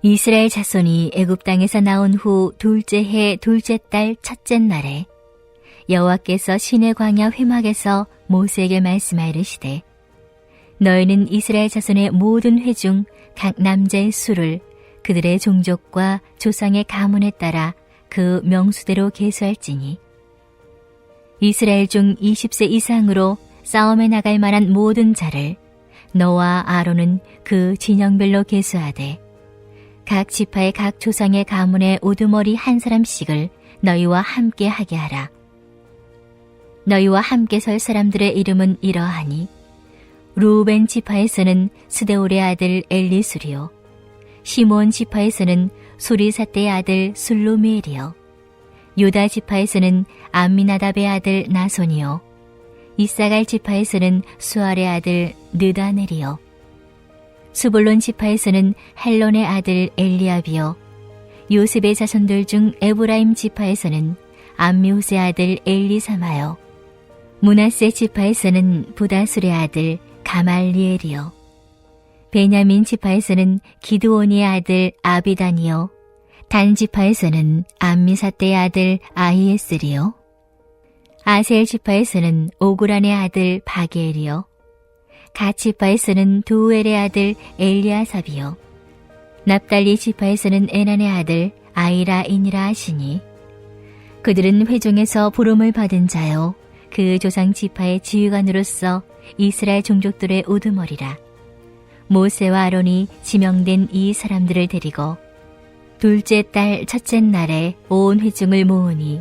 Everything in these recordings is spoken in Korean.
이스라엘 자손이 애굽 땅에서 나온 후 둘째 해 둘째 달 첫째 날에 여호와께서 시내 광야 회막에서 모세에게 말씀하이르시되 너희는 이스라엘 자손의 모든 회 중 각 남자의 수를 그들의 종족과 조상의 가문에 따라 그 명수대로 계수할지니 이스라엘 중 20세 이상으로 싸움에 나갈 만한 모든 자를 너와 아론은 그 진영별로 계수하되 각 지파의 각 조상의 가문의 우두머리 한 사람씩을 너희와 함께 하게 하라. 너희와 함께 설 사람들의 이름은 이러하니 루벤 지파에서는 스데올의 아들 엘리술이요 시몬 지파에서는 수리사떼의 아들 술루미엘이요 유다 지파에서는 암미나답의 아들 나손이요 이사갈 지파에서는 수알의 아들 느다넬이요 스불론 지파에서는 헬론의 아들 엘리압이요 요셉의 자손들 중 에브라임 지파에서는 암미우스의 아들 엘리사마요 므낫세 지파에서는 부다술의 아들 가말리엘이요 베냐민 지파에서는 기드온의 아들 아비단이요 단 지파에서는 암미사떼의 아들 아히에스리요 아셀 지파에서는 오그란의 아들 바게엘이요 갓 지파에서는 두엘의 아들 엘리아삽이요 납달리 지파에서는 에난의 아들 아이라인이라 하시니 그들은 회중에서 부름을 받은 자요 그 조상 지파의 지휘관으로서 이스라엘 종족들의 우두머리라. 모세와 아론이 지명된 이 사람들을 데리고 둘째 달 첫째 날에 온 회중을 모으니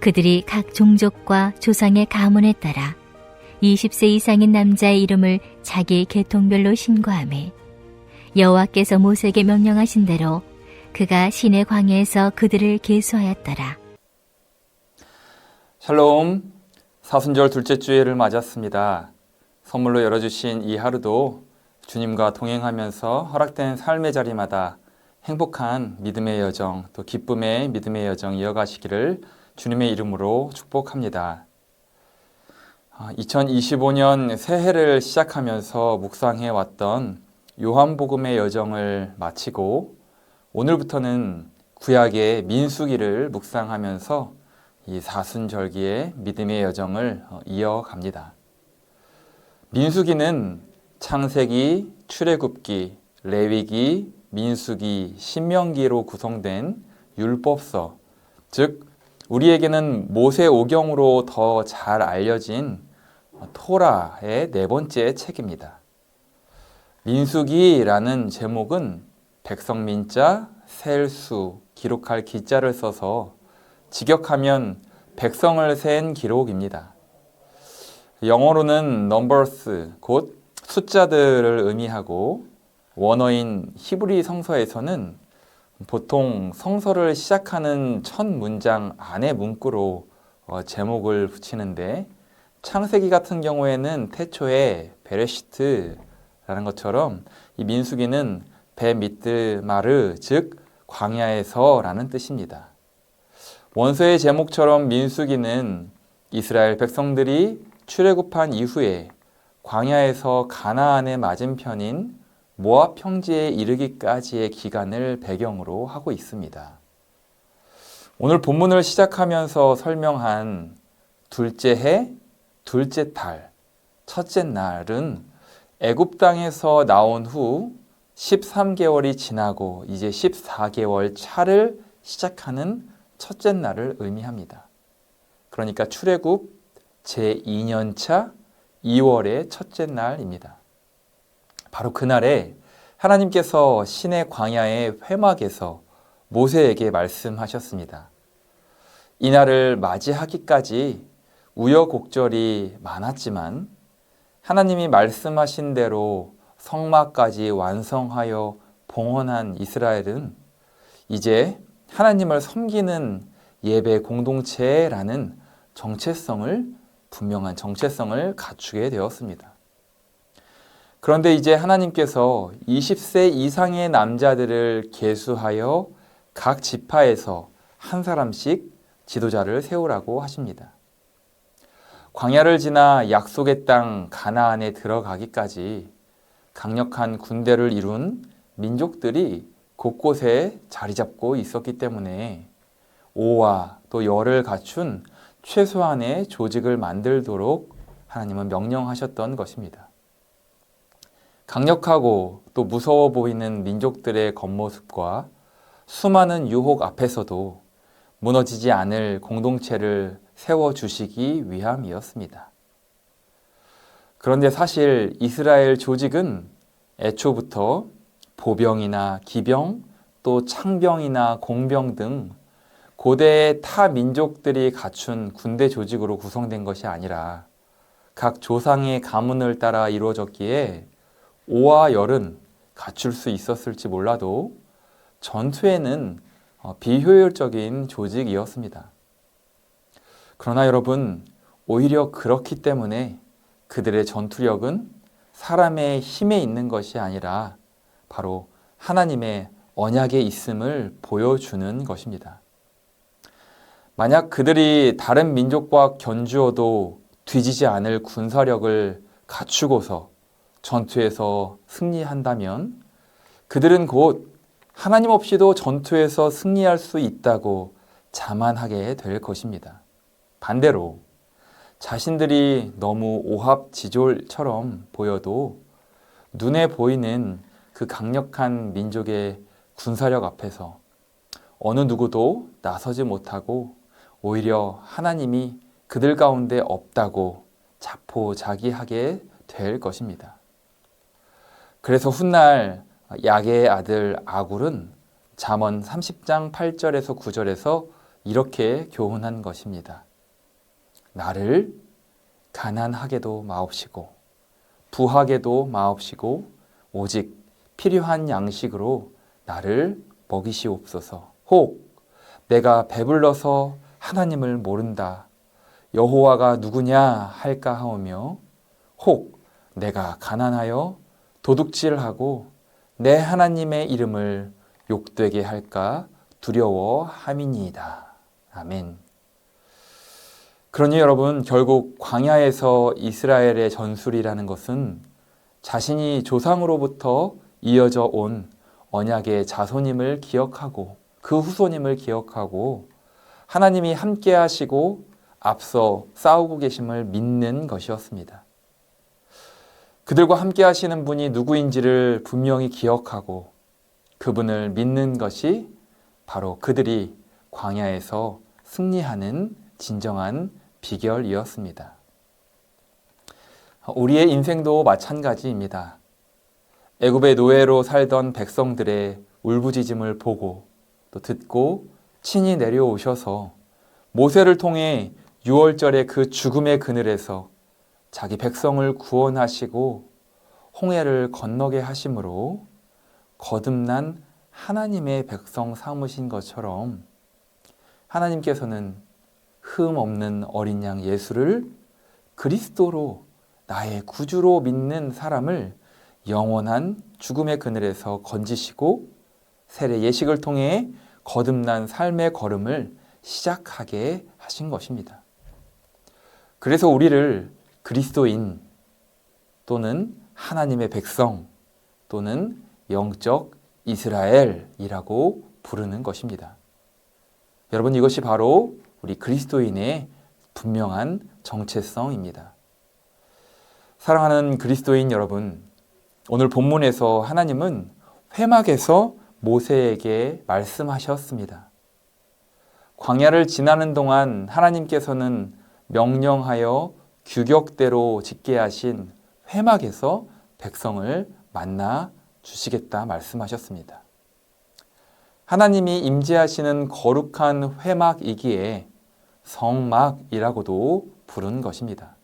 그들이 각 종족과 조상의 가문에 따라 20세 이상인 남자의 이름을 자기 계통별로 신고하매 여호와께서 모세에게 명령하신 대로 그가 시내 광야에서 그들을 계수하였더라. 샬롬, 사순절 둘째 주일을 맞았습니다. 선물로 열어주신 이 하루도 주님과 동행하면서 허락된 삶의 자리마다 행복한 믿음의 여정, 또 기쁨의 믿음의 여정 이어가시기를 주님의 이름으로 축복합니다. 2025년 새해를 시작하면서 묵상해왔던 요한복음의 여정을 마치고 오늘부터는 구약의 민수기를 묵상하면서 이 사순절기의 믿음의 여정을 이어갑니다. 민수기는 창세기, 출애굽기, 레위기, 민수기, 신명기로 구성된 율법서, 즉 우리에게는 모세오경으로 더 잘 알려진 토라의 네 번째 책입니다. 민수기라는 제목은 백성민자, 셀수, 기록할 기자를 써서 직역하면 백성을 센 기록입니다. 영어로는 numbers, 곧 숫자들을 의미하고 원어인 히브리 성서에서는 보통 성서를 시작하는 첫 문장 안의 문구로 제목을 붙이는데 창세기 같은 경우에는 태초에 베레시트라는 것처럼 이 민수기는 베미뜨마르, 즉 광야에서라는 뜻입니다. 원서의 제목처럼 민수기는 이스라엘 백성들이 출애굽한 이후에 광야에서 가나안의 맞은편인 모압 평지에 이르기까지의 기간을 배경으로 하고 있습니다. 오늘 본문을 시작하면서 설명한 둘째 해, 둘째 달, 첫째 날은 애굽 땅에서 나온 후 13개월이 지나고 이제 14개월 차를 시작하는 첫째 날을 의미합니다. 그러니까 출애굽 제2년차 2월의 첫째 날입니다. 바로 그날에 하나님께서 시내 광야의 회막에서 모세에게 말씀하셨습니다. 이날을 맞이하기까지 우여곡절이 많았지만 하나님이 말씀하신 대로 성막까지 완성하여 봉헌한 이스라엘은 이제 하나님을 섬기는 예배 공동체라는 분명한 정체성을 갖추게 되었습니다. 그런데 이제 하나님께서 20세 이상의 남자들을 계수하여 각 지파에서 한 사람씩 지도자를 세우라고 하십니다. 광야를 지나 약속의 땅 가나안에 들어가기까지 강력한 군대를 이룬 민족들이 곳곳에 자리 잡고 있었기 때문에 오와 또 열을 갖춘 최소한의 조직을 만들도록 하나님은 명령하셨던 것입니다. 강력하고 또 무서워 보이는 민족들의 겉모습과 수많은 유혹 앞에서도 무너지지 않을 공동체를 세워주시기 위함이었습니다. 그런데 사실 이스라엘 조직은 애초부터 보병이나 기병, 또 창병이나 공병 등 고대의 타 민족들이 갖춘 군대 조직으로 구성된 것이 아니라 각 조상의 가문을 따라 이루어졌기에 오와 열은 갖출 수 있었을지 몰라도 전투에는 비효율적인 조직이었습니다. 그러나 여러분, 오히려 그렇기 때문에 그들의 전투력은 사람의 힘에 있는 것이 아니라 바로 하나님의 언약에 있음을 보여주는 것입니다. 만약 그들이 다른 민족과 견주어도 뒤지지 않을 군사력을 갖추고서 전투에서 승리한다면 그들은 곧 하나님 없이도 전투에서 승리할 수 있다고 자만하게 될 것입니다. 반대로 자신들이 너무 오합지졸처럼 보여도 눈에 보이는 그 강력한 민족의 군사력 앞에서 어느 누구도 나서지 못하고 오히려 하나님이 그들 가운데 없다고 자포자기하게 될 것입니다. 그래서 훗날 야게의 아들 아굴은 잠언 30장 8절에서 9절에서 이렇게 교훈한 것입니다. 나를 가난하게도 마옵시고 부하게도 마옵시고 오직 필요한 양식으로 나를 먹이시옵소서. 혹 내가 배불러서 하나님을 모른다. 여호와가 누구냐 할까 하오며 혹 내가 가난하여 도둑질하고 내 하나님의 이름을 욕되게 할까 두려워함이니이다. 아멘. 그러니 여러분, 결국 광야에서 이스라엘의 전술이라는 것은 자신이 조상으로부터 이어져 온 언약의 자손임을 기억하고 그 후손임을 기억하고 하나님이 함께 하시고 앞서 싸우고 계심을 믿는 것이었습니다. 그들과 함께 하시는 분이 누구인지를 분명히 기억하고 그분을 믿는 것이 바로 그들이 광야에서 승리하는 진정한 비결이었습니다. 우리의 인생도 마찬가지입니다. 애굽의 노예로 살던 백성들의 울부짖음을 보고 또 듣고 친히 내려오셔서 모세를 통해 6월절의 그 죽음의 그늘에서 자기 백성을 구원하시고 홍해를 건너게 하심으로 거듭난 하나님의 백성 삼으신 것처럼 하나님께서는 흠 없는 어린 양 예수를 그리스도로 나의 구주로 믿는 사람을 영원한 죽음의 그늘에서 건지시고 세례 예식을 통해 거듭난 삶의 걸음을 시작하게 하신 것입니다. 그래서 우리를 그리스도인 또는 하나님의 백성 또는 영적 이스라엘이라고 부르는 것입니다. 여러분, 이것이 바로 우리 그리스도인의 분명한 정체성입니다. 사랑하는 그리스도인 여러분, 오늘 본문에서 하나님은 회막에서 모세에게 말씀하셨습니다. 광야를 지나는 동안 하나님께서는 명령하여 규격대로 짓게 하신 회막에서 백성을 만나 주시겠다 말씀하셨습니다. 하나님이 임재하시는 거룩한 회막이기에 성막이라고도 부른 것입니다.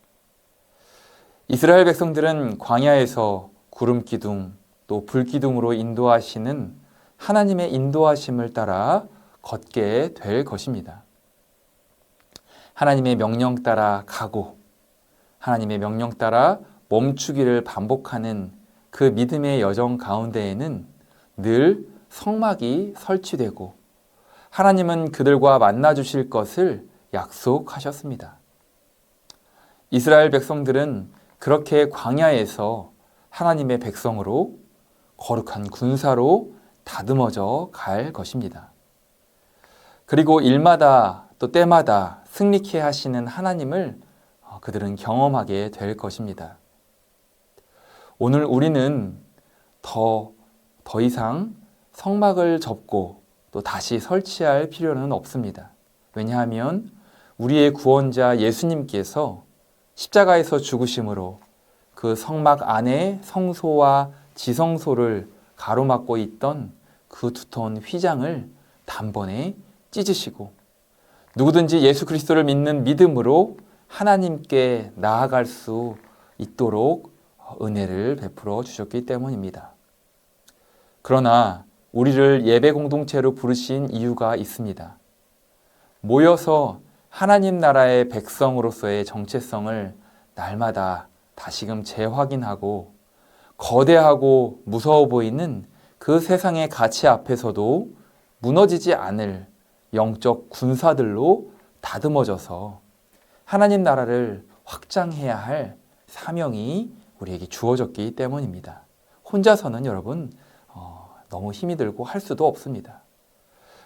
이스라엘 백성들은 광야에서 구름기둥 또 불기둥으로 인도하시는 하나님의 인도하심을 따라 걷게 될 것입니다. 하나님의 명령 따라 가고 하나님의 명령 따라 멈추기를 반복하는 그 믿음의 여정 가운데에는 늘 성막이 설치되고 하나님은 그들과 만나 주실 것을 약속하셨습니다. 이스라엘 백성들은 그렇게 광야에서 하나님의 백성으로 거룩한 군사로 다듬어져 갈 것입니다. 그리고 일마다 또 때마다 승리케 하시는 하나님을 그들은 경험하게 될 것입니다. 오늘 우리는 더 이상 성막을 접고 또 다시 설치할 필요는 없습니다. 왜냐하면 우리의 구원자 예수님께서 십자가에서 죽으심으로 그 성막 안에 성소와 지성소를 가로막고 있던 그 두터운 휘장을 단번에 찢으시고 누구든지 예수 그리스도를 믿는 믿음으로 하나님께 나아갈 수 있도록 은혜를 베풀어 주셨기 때문입니다. 그러나 우리를 예배 공동체로 부르신 이유가 있습니다. 모여서 하나님 나라의 백성으로서의 정체성을 날마다 다시금 재확인하고 거대하고 무서워 보이는 그 세상의 가치 앞에서도 무너지지 않을 영적 군사들로 다듬어져서 하나님 나라를 확장해야 할 사명이 우리에게 주어졌기 때문입니다. 혼자서는 여러분 너무 힘이 들고 할 수도 없습니다.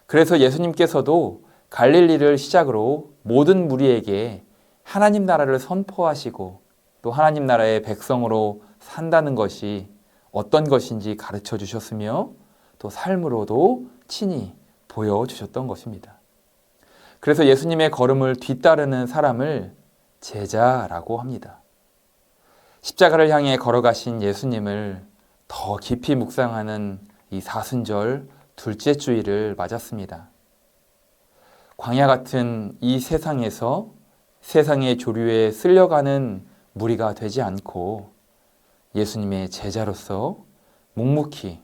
그래서 예수님께서도 갈릴리를 시작으로 모든 무리에게 하나님 나라를 선포하시고 또 하나님 나라의 백성으로 산다는 것이 어떤 것인지 가르쳐 주셨으며 또 삶으로도 친히 보여주셨던 것입니다. 그래서 예수님의 걸음을 뒤따르는 사람을 제자라고 합니다. 십자가를 향해 걸어가신 예수님을 더 깊이 묵상하는 이 사순절 둘째 주일을 맞았습니다. 광야 같은 이 세상에서 세상의 조류에 쓸려가는 무리가 되지 않고 예수님의 제자로서 묵묵히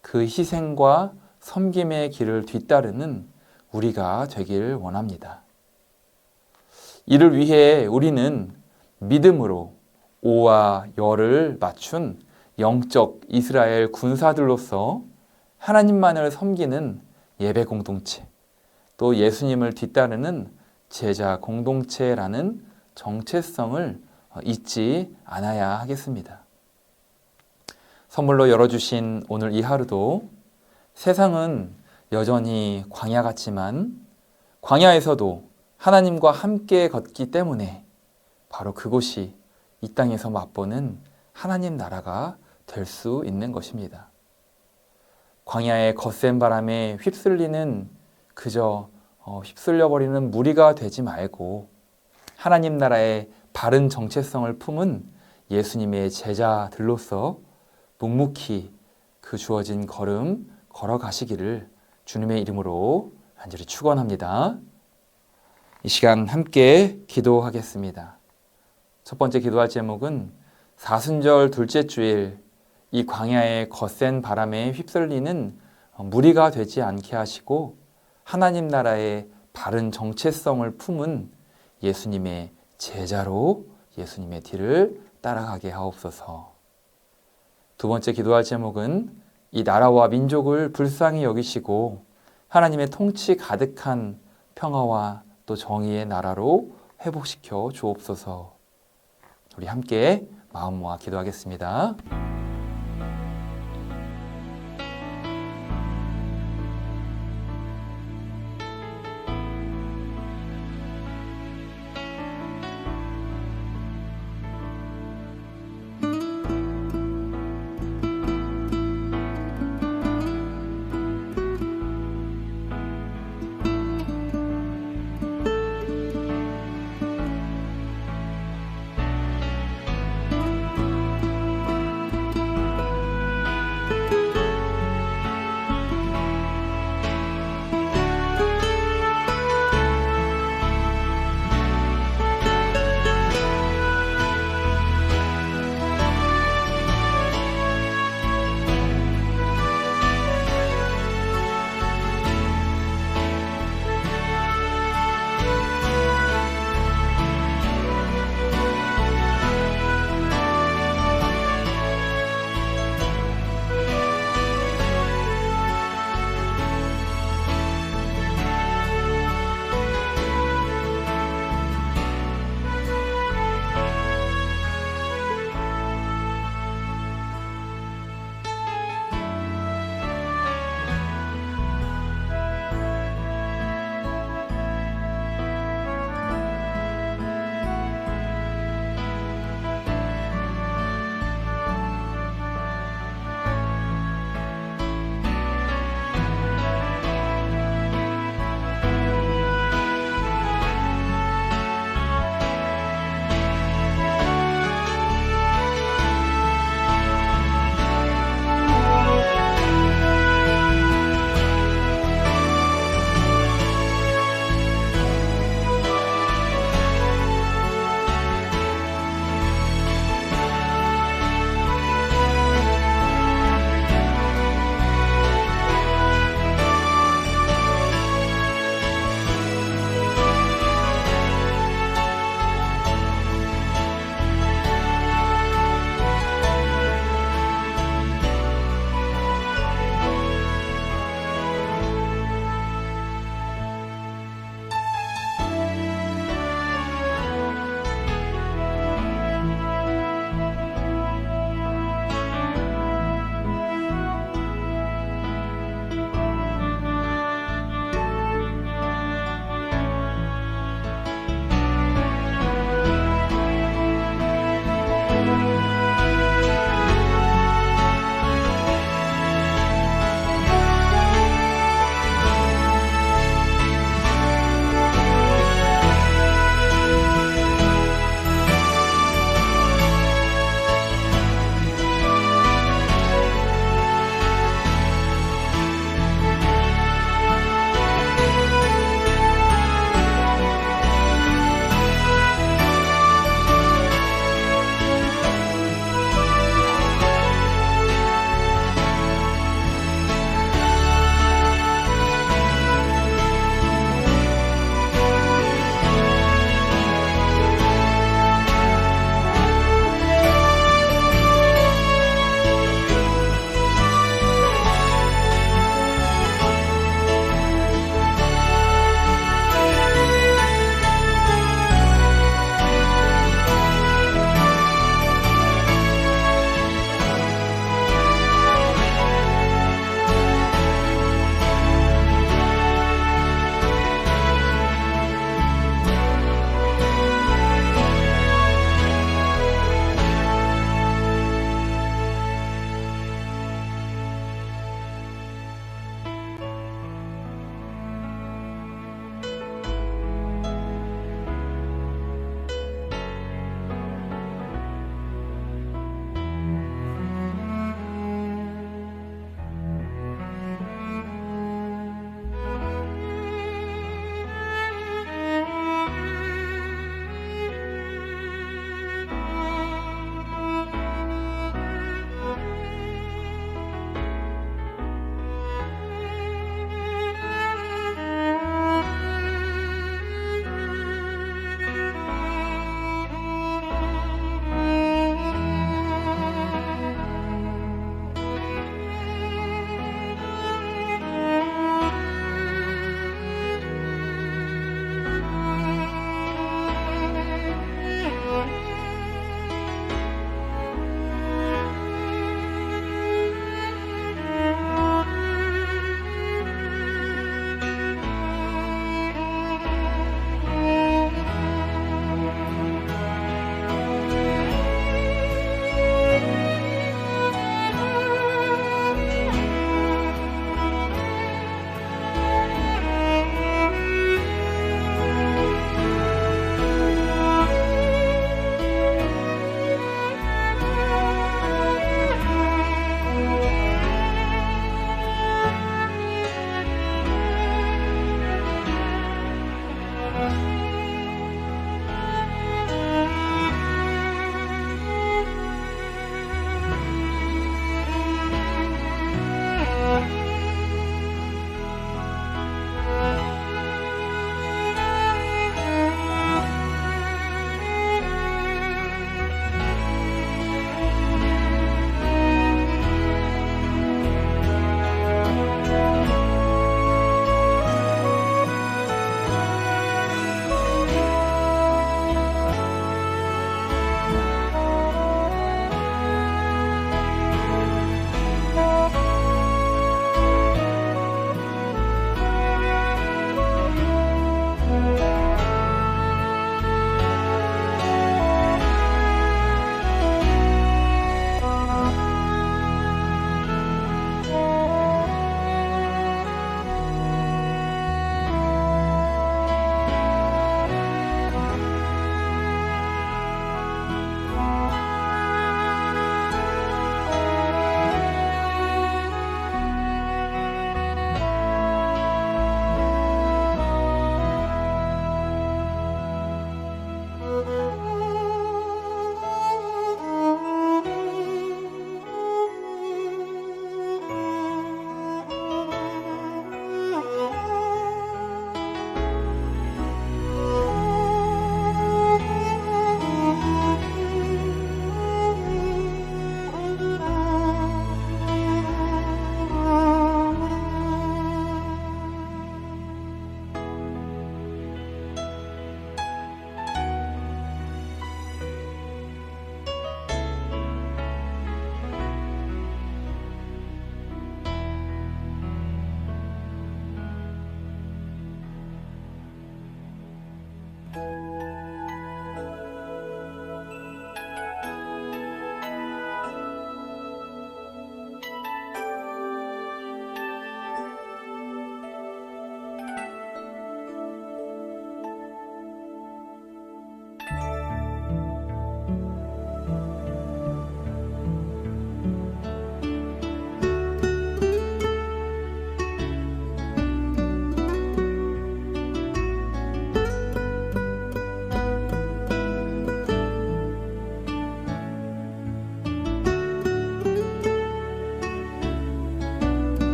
그 희생과 섬김의 길을 뒤따르는 우리가 되길 원합니다. 이를 위해 우리는 믿음으로 오와 열을 맞춘 영적 이스라엘 군사들로서 하나님만을 섬기는 예배 공동체, 또 예수님을 뒤따르는 제자 공동체라는 정체성을 잊지 않아야 하겠습니다. 선물로 열어주신 오늘 이 하루도 세상은 여전히 광야 같지만 광야에서도 하나님과 함께 걷기 때문에 바로 그곳이 이 땅에서 맛보는 하나님 나라가 될 수 있는 것입니다. 광야의 거센 바람에 휩쓸리는 그저 휩쓸려버리는 무리가 되지 말고 하나님 나라의 바른 정체성을 품은 예수님의 제자들로서 묵묵히 그 주어진 걸음 걸어가시기를 주님의 이름으로 간절히 축원합니다. 이 시간 함께 기도하겠습니다. 첫 번째 기도할 제목은 사순절 둘째 주일 이 광야의 거센 바람에 휩쓸리는 무리가 되지 않게 하시고 하나님 나라의 바른 정체성을 품은 예수님의 제자로 예수님의 뒤를 따라가게 하옵소서. 두 번째 기도할 제목은 이 나라와 민족을 불쌍히 여기시고 하나님의 통치 가득한 평화와 또 정의의 나라로 회복시켜 주옵소서. 우리 함께 마음 모아 기도하겠습니다.